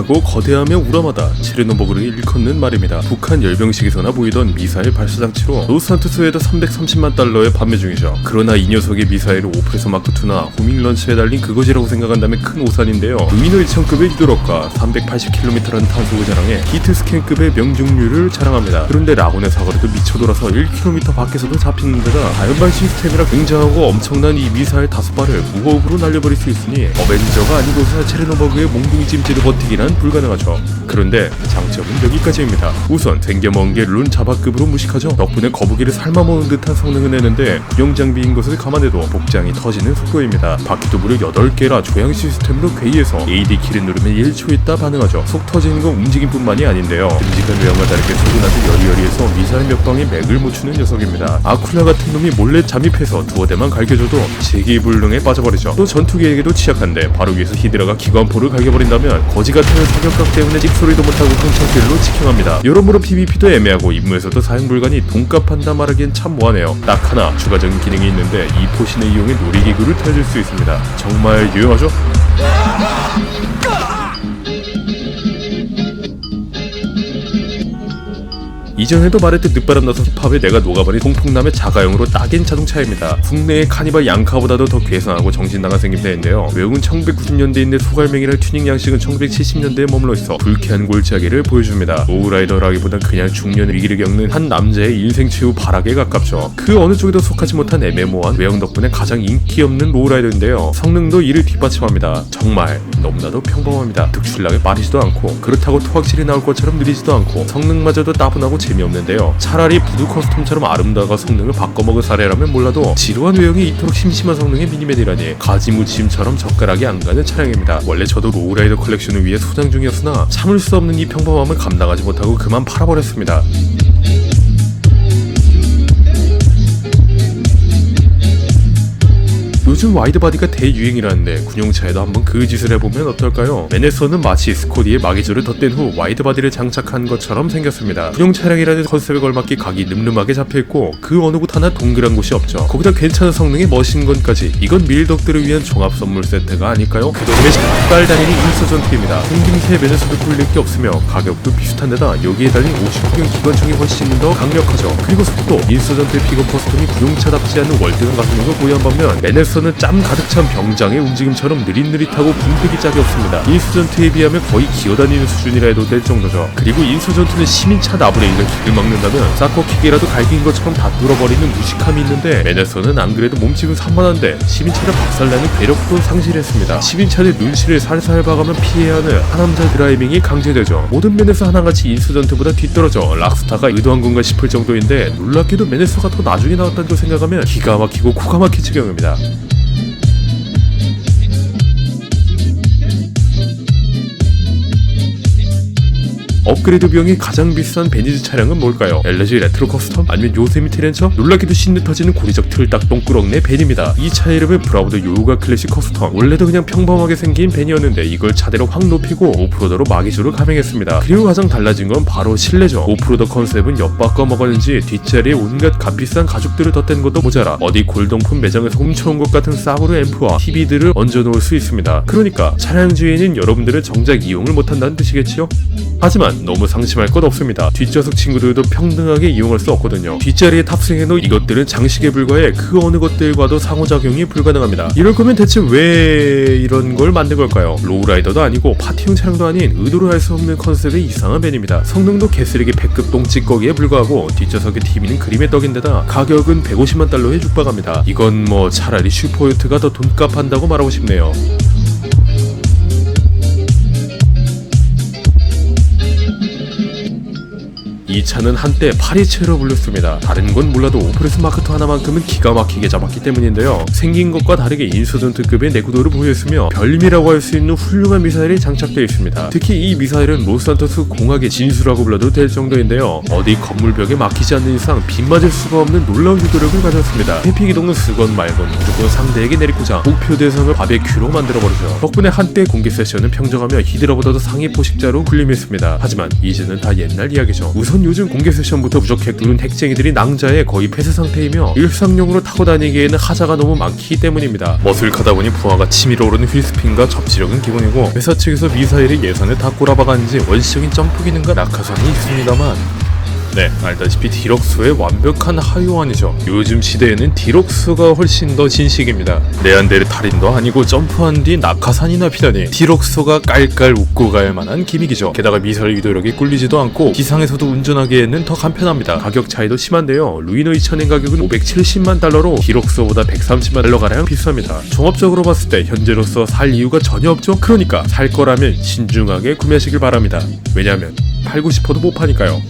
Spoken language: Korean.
강력하고 거대하며 우람하다. 체르노버그를 일컫는 말입니다. 북한 열병식에서나 보이던 미사일 발사장치로 로스산토스에도 330만 달러에 판매 중이죠. 그러나 이 녀석의 미사일을 오프레서 마크2나 호밍 런처에 달린 그것이라고 생각한다면 큰 오산인데요. 루미노 1000급의 유도력과 380km라는 탄속을 자랑해 히트 스캔급의 명중률을 자랑합니다. 그런데 라곤의 사거리도 미쳐돌아서 1km 밖에서도 잡히는 데다 자연발 시스템이라 굉장하고 엄청난 이 미사일 5발을 무호흡으로 날려버릴 수 있으니 어벤져가 아니고서 체르노버그의 몽둥이 찜질을 버티기란 불가능하죠. 그런데 장점은 여기까지입니다. 우선 생겨먹은 게 룬 자바급으로 무식하죠. 덕분에 거북이를 삶아먹은 듯한 성능을 내는데 구형 장비인 것을 감안해도 복장이 터지는 속도입니다. 바퀴도 무려 8개라 조향 시스템으로 괴이해서 AD 키를 누르면 1초 있다 반응하죠. 속 터지는 건 움직임뿐만이 아닌데요. 듬직한 외형과 다르게 속은 아주 여리여리해서 미사일 몇 방에 맥을 못 추는 녀석입니다. 아쿨라 같은 놈이 몰래 잠입해서 두어 대만 갈겨줘도 제기불능에 빠져버리죠. 또 전투기에게도 취약한데 바로 위에서 히드라가 기관포를 갈겨버린다면 거지 같은 사격각 때문에 찍소리도 못하고 흥청길로 직행합니다. 여러모로 PVP도 애매하고 임무에서도 사용불가니 돈값 한다 말하기엔 참 뭐하네요. 딱 하나 추가적인 기능이 있는데 이 포신을 이용해 놀이기구를 타줄 수 있습니다. 정말 유용하죠? 이전에도 말했듯 늦바람 나서 힙합에 내가 녹아버린 통풍남의 자가용으로 딱인 자동차입니다. 국내의 카니발 양카보다도 더 괴상하고 정신나간 생김새인데요. 외국은 1990년대인데 소갈맹이랄 튜닝 양식은 1970년대에 머물러 있어 불쾌한 골짜기를 보여줍니다. 로우라이더라기보단 그냥 중년 위기를 겪는 한 남자의 인생 최후 발악에 가깝죠. 그 어느 쪽에도 속하지 못한 애매모호한 외형 덕분에 가장 인기 없는 로우라이더인데요. 성능도 이를 뒷받침합니다. 정말 너무나도 평범합니다. 특출나게 빠르지도 않고 그렇다고 토악질이 나올 것처럼 느리지도 않고 성능마저도 따분하고 재미없는데요. 차라리 부두 커스텀처럼 아름다워 성능을 바꿔먹은 사례라면 몰라도 지루한 외형이 이토록 심심한 성능의 미니맨이라니 가지무침처럼 젓가락이 안 가는 차량입니다. 원래 저도 로우라이더 컬렉션을 위해 소장 중이었으나 참을 수 없는 이 평범함을 감당하지 못하고 그만 팔아버렸습니다. 요즘 와이드바디가 대유행이라는데 군용차에도 한번 그 짓을 해보면 어떨까요? 맨에서는 마치 스코디에 마개조를 덧댄 후 와이드바디를 장착한 것처럼 생겼습니다. 군용 차량이라는 컨셉에 걸맞게 각이 늠름하게 잡혀있고 그 어느 곳 하나 동그란 곳이 없죠. 거기다 괜찮은 성능의 머신건까지. 이건 밀덕들을 위한 종합선물 세트가 아닐까요? 그동안의 빨다니는 인서전트입니다. 생김새 면에서도 꿀릴 게 없으며 가격도 비슷한데다 여기에 달린 59경 기관총이 훨씬 더 강력하죠. 그리고 속도, 인서전트의 픽업 커스텀이 군용차답지 않은 월등한 가속력을 보유한 반면 맨에서 는 짬 가득 찬 병장의 움직임처럼 느릿느릿하고 붕뜨기 짝이 없습니다. 인서전트에 비하면 거의 기어다니는 수준이라 해도 될 정도죠. 그리고 인서전트는 시민차 나부레이가 길을 막는다면 사커킥이라도 갈긴 것처럼 다 뚫어버리는 무식함이 있는데 맨에서는 안 그래도 몸집은 산만한데 시민차를 박살내는 괴력도 상실했습니다. 시민차의 눈시를 살살 봐가면 피해야 하는 하남자 드라이빙이 강제되죠. 모든 면에서 하나같이 인서전트보다 뒤떨어져 락스타가 의도한 건가 싶을 정도인데 놀랍게도 맨에서가 더 나중에 나왔다는 걸 생각하면 기가 막히고 코가 막힐 지경입니다. 업그레이드 비용이 가장 비싼 베니즈 차량은 뭘까요? LG 레트로 커스텀? 아니면 요세미티 렌처? 놀랍게도 신내 터지는 고리적 틀딱 똥꾸렁 내 벤입니다. 이 차의 이름은 브라우더 요가 클래식 커스텀. 원래도 그냥 평범하게 생긴 벤이었는데 이걸 차대로 확 높이고 오프로더로 마기조를 감행했습니다. 그리고 가장 달라진 건 바로 실내죠. 오프로더 컨셉은 엿바꿔 먹었는지 뒷자리에 온갖 값비싼 가죽들을 덧댄 것도 모자라 어디 골동품 매장에서 훔쳐온 것 같은 싸구려 앰프와 TV들을 얹어놓을 수 있습니다. 그러니까 차량 주인인 여러분들은 정작 이용을 못한다는 뜻이겠지요? 하지만 너무 상심할 것 없습니다. 뒷좌석 친구들도 평등하게 이용할 수 없거든요. 뒷자리에 탑승해놓은 이것들은 장식에 불과해 그 어느 것들과도 상호작용이 불가능합니다. 이럴 거면 대체 왜 이런 걸 만든 걸까요? 로우라이더도 아니고 파티용 차량도 아닌 의도를 할 수 없는 컨셉의 이상한 벤입니다. 성능도 개쓰레기 100급 똥찌꺼기에 불과하고 뒷좌석의 TV는 그림의 떡인데다 가격은 150만 달러에 육박합니다. 이건 뭐 차라리 슈퍼요트가 더 돈값 한다고 말하고 싶네요. 이 차는 한때 파리채로 불렸습니다. 다른 건 몰라도 오프레스 마크2 하나만큼은 기가 막히게 잡았기 때문인데요. 생긴 것과 다르게 인서전트급의 내구도를 보유했으며 별미라고 할 수 있는 훌륭한 미사일이 장착되어 있습니다. 특히 이 미사일은 로스산토스 공학의 진수라고 불러도 될 정도인데요. 어디 건물벽에 막히지 않는 이상 빗 맞을 수가 없는 놀라운 유도력을 가졌습니다. 회피기동은 쓰건 말건 무조건 상대에게 내리고자 목표 대상을 바베큐로 만들어버리죠. 덕분에 한때 공개 세션은 평정하며 히드라보다도 상위 포식자로 군림했습니다. 하지만 이제는 다 옛날 이야기죠. 우선 요즘 공개 세션부터 무적핵 누른 핵쟁이들이 낭자에 거의 폐쇄 상태이며 일상용으로 타고 다니기에는 하자가 너무 많기 때문입니다. 머슬 가다 보니 부하가 치밀어 오르는 휠스핀과 접지력은 기본이고 회사 측에서 미사일의 예산을 다 꼬라박았는지 원시적인 점프 기능과 낙하산이 있습니다만 네, 알다시피 디럭스의 완벽한 하위호환이죠. 요즘 시대에는 디럭스가 훨씬 더 진식입니다. 레안데르 탈인도 아니고 점프한 뒤 낙하산이나 피다니 디럭스가 깔깔 웃고 갈 만한 기믹이죠. 게다가 미사일 유도력이 꿀리지도 않고 기상에서도 운전하기에는 더 간편합니다. 가격 차이도 심한데요. 루이너 2000엔 가격은 570만 달러로 디럭스보다 130만 달러 가량 비쌉니다. 종합적으로 봤을 때 현재로서 살 이유가 전혀 없죠. 그러니까 살 거라면 신중하게 구매하시길 바랍니다. 왜냐하면 팔고 싶어도 못 파니까요.